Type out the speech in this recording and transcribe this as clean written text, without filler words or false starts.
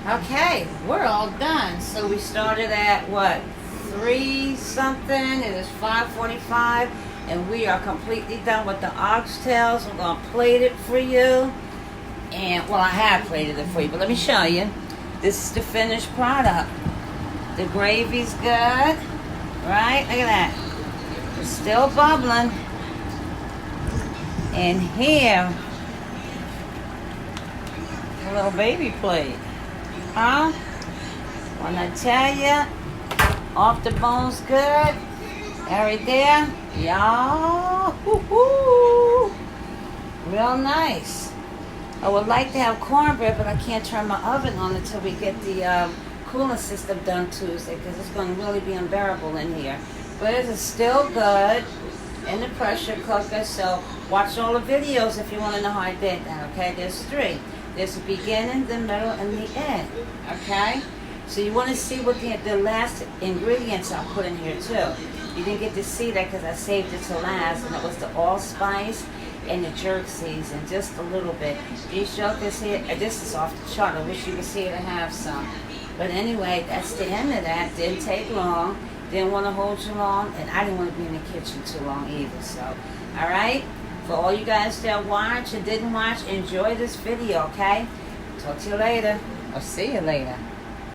Okay, we're all done. So we started at what, 3 something? It is 5:45, and we are completely done with the oxtails. I'm gonna plate it for you, and well, I have plated it for you, but let me show you. This is the finished product. The gravy's good, right? Look at that. It's still bubbling. And here, a little baby plate. Huh? When I tell you, off the bones good. Right there. Y'all. Woo-hoo. Real nice. I would like to have cornbread, but I can't turn my oven on until we get the cooling system done Tuesday, because it's going to really be unbearable in here. But it is still good in the pressure cooker, so watch all the videos if you want to know how I did that, okay? There's 3. There's the beginning, the middle, and the end, okay? So you want to see what the last ingredients I put in here too. You didn't get to see that because I saved it to last, and it was the allspice and the jerk season, just a little bit. These yolks here, this is off the chart. I wish you could see it and have some. But anyway, that's the end of that. Didn't take long. Didn't want to hold you long, and I didn't want to be in the kitchen too long either. So, all right? For all you guys that watch and didn't watch, enjoy this video, okay? Talk to you later. I'll see you later.